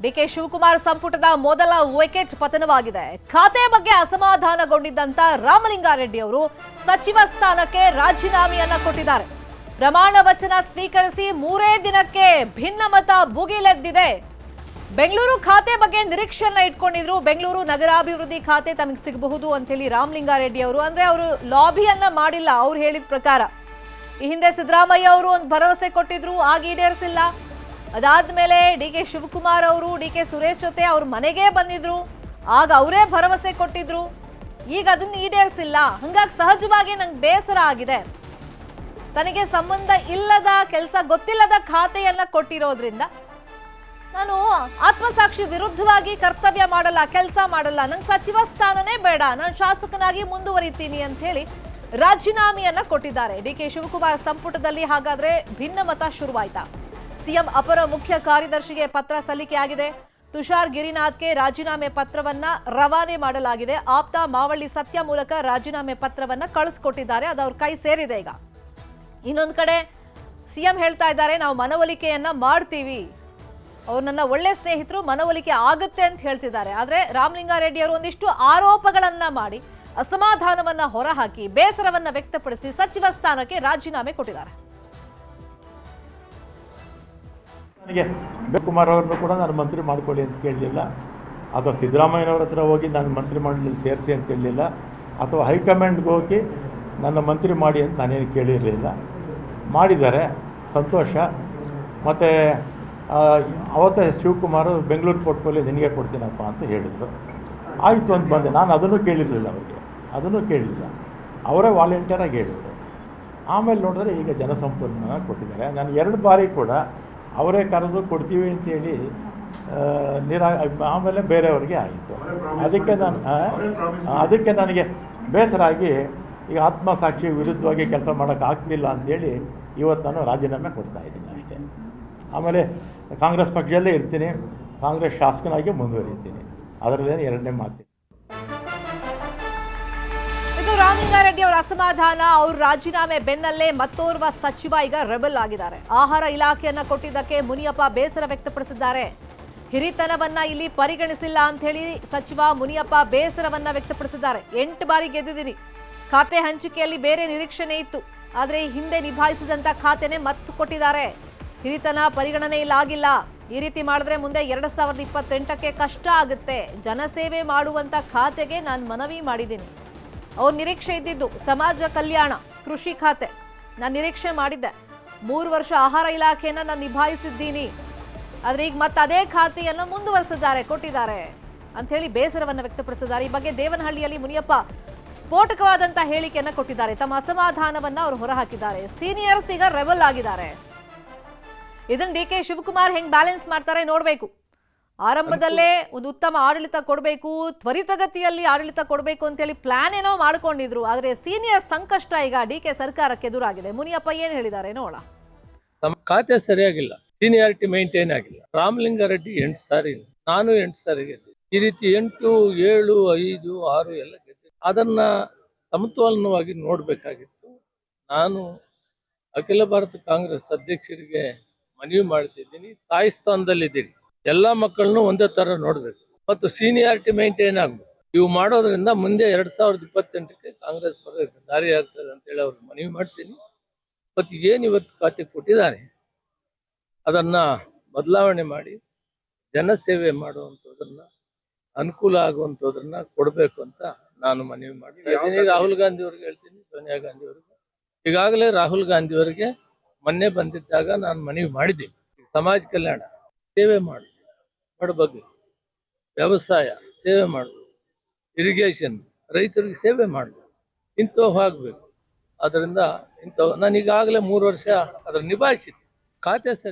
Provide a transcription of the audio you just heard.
DK Shivakumar ಸಂಪುಟದ ಮೊದಲ wicket ಪತನವಾಗಿದೆ. ಖಾತೆ ಬಗ್ಗೆ ಅಸಮಾಧಾನಗೊಂಡಿದ್ದಂತ ರಾಮಲಿಂಗಾರೆಡ್ಡಿ ಅವರು ಸಚಿವ ಸ್ಥಾನಕ್ಕೆ ರಾಜೀನಾಮೆಯನ್ನ ಕೊಟ್ಟಿದ್ದಾರೆ. ಪ್ರಮಾಣ ವಚನ ಸ್ವೀಕರಿಸಿ 3 ದಿನಕ್ಕೆ ಭಿನ್ನಮತ ಭುಗಿಲೆದ್ದಿದೆ. ಬೆಂಗಳೂರು ಖಾತೆ ಬಗ್ಗೆ ನಿರೀಕ್ಷೆಯನ್ನ ಇಟ್ಕೊಂಡಿದ್ರು. ಬೆಂಗಳೂರು ನಗರಾಭಿವೃದ್ಧಿ ಖಾತೆ ತಮಗೆ ಸಿಗಬಹುದು ಅಂತ ಹೇಳಿ ರಾಮಲಿಂಗಾರೆಡ್ಡಿ ಅವರು, ಅಂದ್ರೆ ಅವರು ಲಾಬಿಯನ್ನ ಮಾಡಿಲ್ಲ. ಅವ್ರು ಹೇಳಿದ ಪ್ರಕಾರ ಈ ಹಿಂದೆ ಸಿದ್ದರಾಮಯ್ಯ ಅವರು ಒಂದು ಭರವಸೆ ಕೊಟ್ಟಿದ್ರು, ಆಗ ಈಡೇರಿಸಿಲ್ಲ. ಅದಾದ್ಮೇಲೆ ಡಿಕೆ ಶಿವಕುಮಾರ್ ಅವರು ಡಿಕೆ ಸುರೇಶ್ ಜೊತೆ ಅವ್ರ ಮನೆಗೆ ಬಂದಿದ್ರು, ಆಗ ಅವರೇ ಭರವಸೆ ಕೊಟ್ಟಿದ್ರು. ಈಗ ಅದನ್ನ ಈಡೇರಿಸಿಲ್ಲ. ಹಂಗಾಗಿ ಸಹಜವಾಗಿ ನಂಗೆ ಬೇಸರ ಆಗಿದೆ. ತನಗೆ ಸಂಬಂಧ ಇಲ್ಲದ ಕೆಲಸ, ಗೊತ್ತಿಲ್ಲದ ಖಾತೆಯನ್ನ ಕೊಟ್ಟಿರೋದ್ರಿಂದ ನಾನು ಆತ್ಮಸಾಕ್ಷಿ ವಿರುದ್ಧವಾಗಿ ಕರ್ತವ್ಯ ಮಾಡಲ್ಲ, ಕೆಲಸ ಮಾಡಲ್ಲ, ನಂಗೆ ಸಚಿವ ಸ್ಥಾನನೇ ಬೇಡ, ನಾನು ಶಾಸಕನಾಗಿ ಮುಂದುವರಿತೀನಿ ಅಂತ ಹೇಳಿ ರಾಜೀನಾಮೆಯನ್ನ ಕೊಟ್ಟಿದ್ದಾರೆ. ಡಿಕೆ ಶಿವಕುಮಾರ್ ಸಂಪುಟದಲ್ಲಿ ಹಾಗಾದ್ರೆ ಭಿನ್ನಮತ ಶುರುವಾಯ್ತಾ? ಸಿಎಂ ಅಪರ ಮುಖ್ಯ ಕಾರ್ಯದರ್ಶಿಗೆ ಪತ್ರ ಸಲ್ಲಿಕೆ ಆಗಿದೆ. ತುಷಾರ್ ಗಿರಿನಾಥ್ಗೆ ರಾಜೀನಾಮೆ ಪತ್ರವನ್ನ ರವಾನೆ ಮಾಡಲಾಗಿದೆ. ಆಪ್ತ ಮಾವಳ್ಳಿ ಸತ್ಯ ಮೂಲಕ ರಾಜೀನಾಮೆ ಪತ್ರವನ್ನ ಕಳಿಸ್ಕೊಟ್ಟಿದ್ದಾರೆ. ಅದು ಅವ್ರ ಕೈ ಸೇರಿದೆ. ಈಗ ಇನ್ನೊಂದು ಕಡೆ ಸಿಎಂ ಹೇಳ್ತಾ ಇದ್ದಾರೆ, ನಾವು ಮನವೊಲಿಕೆಯನ್ನ ಮಾಡ್ತೀವಿ, ಅವ್ರು ನನ್ನ ಒಳ್ಳೆ ಸ್ನೇಹಿತರು, ಮನವೊಲಿಕೆ ಆಗುತ್ತೆ ಅಂತ ಹೇಳ್ತಿದ್ದಾರೆ. ಆದ್ರೆ ರಾಮಲಿಂಗಾರೆಡ್ಡಿ ಅವರು ಒಂದಿಷ್ಟು ಆರೋಪಗಳನ್ನ ಮಾಡಿ ಅಸಮಾಧಾನವನ್ನ ಹೊರಹಾಕಿ ಬೇಸರವನ್ನ ವ್ಯಕ್ತಪಡಿಸಿ ಸಚಿವ ಸ್ಥಾನಕ್ಕೆ ರಾಜೀನಾಮೆ ಕೊಟ್ಟಿದ್ದಾರೆ. ನನಗೆ ಕುಮಾರ್ ಅವ್ರನ್ನು ಕೂಡ ನಾನು ಮಂತ್ರಿ ಮಾಡ್ಕೊಳ್ಳಿ ಅಂತ ಕೇಳಲಿಲ್ಲ, ಅಥವಾ ಸಿದ್ದರಾಮಯ್ಯನವ್ರ ಹತ್ರ ಹೋಗಿ ನಾನು ಮಂತ್ರಿ ಮಾಡಲಿಲ್ಲ ಸೇರಿಸಿ ಅಂತ ಹೇಳಲಿಲ್ಲ, ಅಥವಾ ಹೈಕಮಾಂಡ್ಗೆ ಹೋಗಿ ನನ್ನ ಮಂತ್ರಿ ಮಾಡಿ ಅಂತ ನಾನೇನು ಕೇಳಿರಲಿಲ್ಲ. ಮಾಡಿದ್ದಾರೆ, ಸಂತೋಷ. ಮತ್ತು ಅವತ್ತೇ ಶಿವಕುಮಾರ್ ಬೆಂಗಳೂರು ಪೋರ್ಟ್ಫೋಲಿಯೋ ನಿನಗೆ ಕೊಡ್ತೀನಪ್ಪ ಅಂತ ಹೇಳಿದರು. ಆಯಿತು ಅಂತ ಬಂದೆ. ನಾನು ಅದನ್ನು ಕೇಳಿರಲಿಲ್ಲ, ಅವರಿಗೆ ಅದನ್ನು ಕೇಳಲಿಲ್ಲ, ಅವರೇ ವಾಲಂಟಿಯರಾಗಿ ಹೇಳಿದರು. ಆಮೇಲೆ ನೋಡಿದ್ರೆ ಈಗ ಜನಸಂಪನ್ಮೂಲ ಕೊಟ್ಟಿದ್ದಾರೆ. ನಾನು 2 ಬಾರಿ ಕೂಡ ಅವರೇ ಕರೆದು ಕೊಡ್ತೀವಿ ಅಂತೇಳಿ ಆಮೇಲೆ ಬೇರೆಯವರಿಗೆ ಆಯಿತು. ಅದಕ್ಕೆ ನನಗೆ ಬೇಸರ ಆಗಿ ಈಗ ಆತ್ಮಸಾಕ್ಷಿ ವಿರುದ್ಧವಾಗಿ ಕೆಲಸ ಮಾಡೋಕ್ಕಾಗ್ತಿಲ್ಲ ಅಂಥೇಳಿ ಇವತ್ತು ನಾನು ರಾಜೀನಾಮೆ ಕೊಡ್ತಾ ಇದ್ದೀನಿ ಅಷ್ಟೇ. ಆಮೇಲೆ ಕಾಂಗ್ರೆಸ್ ಪಕ್ಷದಲ್ಲೇ ಇರ್ತೀನಿ, ಕಾಂಗ್ರೆಸ್ ಶಾಸಕನಾಗಿ ಮುಂದುವರಿತೀನಿ, ಅದರಲ್ಲೇನು ಎರಡನೇ ಮಾತು. ಇದು ರಾಮಲಿಂಗಾರೆಡ್ಡಿ ಅವರ ಅಸಮಾಧಾನ. ಅವ್ರ ರಾಜೀನಾಮೆ ಬೆನ್ನಲ್ಲೇ ಮತ್ತೋರ್ವ ಸಚಿವ ಈಗ ರೆಬಲ್ ಆಗಿದ್ದಾರೆ. ಆಹಾರ ಇಲಾಖೆಯನ್ನ ಕೊಟ್ಟಿದ್ದಕ್ಕೆ ಮುನಿಯಪ್ಪ ಬೇಸರ ವ್ಯಕ್ತಪಡಿಸಿದ್ದಾರೆ. ಹಿರಿತನವನ್ನ ಇಲ್ಲಿ ಪರಿಗಣಿಸಿಲ್ಲ ಅಂತ ಹೇಳಿ ಸಚಿವ ಮುನಿಯಪ್ಪ ಬೇಸರವನ್ನ ವ್ಯಕ್ತಪಡಿಸಿದ್ದಾರೆ. 8 ಬಾರಿ ಗೆದ್ದಿದ್ದೀನಿ, ಖಾತೆ ಹಂಚಿಕೆಯಲ್ಲಿ ಬೇರೆ ನಿರೀಕ್ಷಣೆ ಇತ್ತು, ಆದ್ರೆ ಹಿಂದೆ ನಿಭಾಯಿಸಿದಂತ ಖಾತೆನೆ ಮತ್ತೆ ಕೊಟ್ಟಿದ್ದಾರೆ. ಹಿರಿತನ ಪರಿಗಣನೆ ಆಗಿಲ್ಲ. ಈ ರೀತಿ ಮಾಡಿದ್ರೆ ಮುಂದೆ 2028ಕ್ಕೆ ಕಷ್ಟ ಆಗುತ್ತೆ. ಜನಸೇವೆ ಮಾಡುವಂತ ಖಾತೆಗೆ ನಾನು ಮನವಿ ಮಾಡಿದ್ದೀನಿ. ಅವ್ರ ನಿರೀಕ್ಷೆ ಇದ್ದಿದ್ದು ಸಮಾಜ ಕಲ್ಯಾಣ, ಕೃಷಿ ಖಾತೆ. ನಾನು ನಿರೀಕ್ಷೆ ಮಾಡಿದ್ದೆ, 3 ವರ್ಷ ಆಹಾರ ಇಲಾಖೆಯನ್ನ ನಾನು ನಿಭಾಯಿಸಿದ್ದೀನಿ, ಆದ್ರೆ ಈಗ ಮತ್ತೆ ಅದೇ ಖಾತೆಯನ್ನ ಮುಂದುವರೆಸಿದ್ದಾರೆ, ಕೊಟ್ಟಿದ್ದಾರೆ ಅಂತ ಹೇಳಿ ಬೇಸರವನ್ನ ವ್ಯಕ್ತಪಡಿಸಿದ್ದಾರೆ. ಈ ಬಗ್ಗೆ ದೇವನಹಳ್ಳಿಯಲ್ಲಿ ಮುನಿಯಪ್ಪ ಸ್ಫೋಟಕವಾದಂತ ಹೇಳಿಕೆಯನ್ನ ಕೊಟ್ಟಿದ್ದಾರೆ. ತಮ್ಮ ಅಸಮಾಧಾನವನ್ನ ಅವರು ಹೊರಹಾಕಿದ್ದಾರೆ. ಸೀನಿಯರ್ಸ್ ಈಗ ರೆಬಲ್ ಆಗಿದ್ದಾರೆ. ಇದನ್ನ ಡಿಕೆ ಶಿವಕುಮಾರ್ ಹೆಂಗ್ ಬ್ಯಾಲೆನ್ಸ್ ಮಾಡ್ತಾರೆ ನೋಡ್ಬೇಕು. ಆರಂಭದಲ್ಲೇ ಒಂದು ಉತ್ತಮ ಆಡಳಿತ ಕೊಡಬೇಕು, ತ್ವರಿತಗತಿಯಲ್ಲಿ ಆಡಳಿತ ಕೊಡಬೇಕು ಅಂತೇಳಿ ಪ್ಲಾನ್ ಏನೋ ಮಾಡ್ಕೊಂಡಿದ್ರು. ಆದ್ರೆ ಸೀನಿಯರ್ ಸಂಕಷ್ಟ ಈಗ ಡಿಕೆ ಸರ್ಕಾರಕ್ಕೆ ಎದುರಾಗಿದೆ. ಮುನಿಯಪ್ಪ ಏನ್ ಹೇಳಿದ್ದಾರೆ ನೋಡ. ತಮ್ಮ ಖಾತೆ ಸರಿಯಾಗಿಲ್ಲ, ಸೀನಿಯಾರಿಟಿ ಮೇಂಟೈನ್ ಆಗಿಲ್ಲ. ರಾಮಲಿಂಗಾರೆಡ್ಡಿ 8 ಸಾರಿ, ನಾನು 8 ಸಾರಿ ಗೆದ್ದೆ. ಈ ರೀತಿ 8, 7, 5, 6 ಎಲ್ಲ ಗೆದ್ದೆ. ಅದನ್ನ ಸಮತೋಲನವಾಗಿ ನೋಡ್ಬೇಕಾಗಿತ್ತು. ನಾನು ಅಖಿಲ ಭಾರತ ಕಾಂಗ್ರೆಸ್ ಅಧ್ಯಕ್ಷರಿಗೆ ಮನವಿ ಮಾಡ್ತಿದ್ದೀನಿ, ತಾಯಿ ಸ್ಥಾನದಲ್ಲಿದ್ದೀರಿ, ಎಲ್ಲ ಮಕ್ಕಳನ್ನು ಒಂದೇ ತರ ನೋಡ್ಬೇಕು ಮತ್ತು ಸೀನಿಯಾರಿಟಿ ಮೇಂಟೈನ್ ಆಗ್ಬೇಕು. ಇವು ಮಾಡೋದ್ರಿಂದ ಮುಂದೆ 2028ಕ್ಕೆ ಕಾಂಗ್ರೆಸ್ ಬರಬೇಕು ದಾರಿ ಆಗ್ತದೆ ಅಂತೇಳಿ ಅವ್ರಿಗೆ ಮನವಿ ಮಾಡ್ತೀನಿ. ಮತ್ತು ಏನು ಇವತ್ತು ಖಾತೆ ಕೊಟ್ಟಿದ್ದಾರೆ ಅದನ್ನ ಬದಲಾವಣೆ ಮಾಡಿ ಜನಸೇವೆ ಮಾಡುವಂಥದ್ದನ್ನ, ಅನುಕೂಲ ಆಗುವಂಥದ್ದನ್ನ ಕೊಡಬೇಕು ಅಂತ ನಾನು ಮನವಿ ಮಾಡ್ತೀನಿ. ರಾಹುಲ್ ಗಾಂಧಿ ಅವ್ರಿಗೆ ಹೇಳ್ತೀನಿ, ಸೋನಿಯಾ ಗಾಂಧಿ ಅವ್ರಿಗೆ. ಈಗಾಗಲೇ ರಾಹುಲ್ ಗಾಂಧಿ ಅವರಿಗೆ ಮೊನ್ನೆ ಬಂದಿದ್ದಾಗ ನಾನು ಮನವಿ ಮಾಡಿದ್ದೀನಿ, ಸಮಾಜ ಕಲ್ಯಾಣ ಸೇವೆ ಮಾಡು, ಬಡಬಗ್ಗರು, ವ್ಯವಸಾಯ ಸೇವೆ ಮಾಡು, ಇರಿಗೇಷನ್ ರೈತರಿಗೆ ಸೇವೆ ಮಾಡು, ಇಂಥವು ಆಗಬೇಕು. ಅದರಿಂದ ಇಂಥವು ನಾನು ಈಗಾಗಲೇ 3 ವರ್ಷ ಅದನ್ನು ನಿಭಾಯಿಸಿದ್ದೆ. ಖಾತೆ ಸರಿ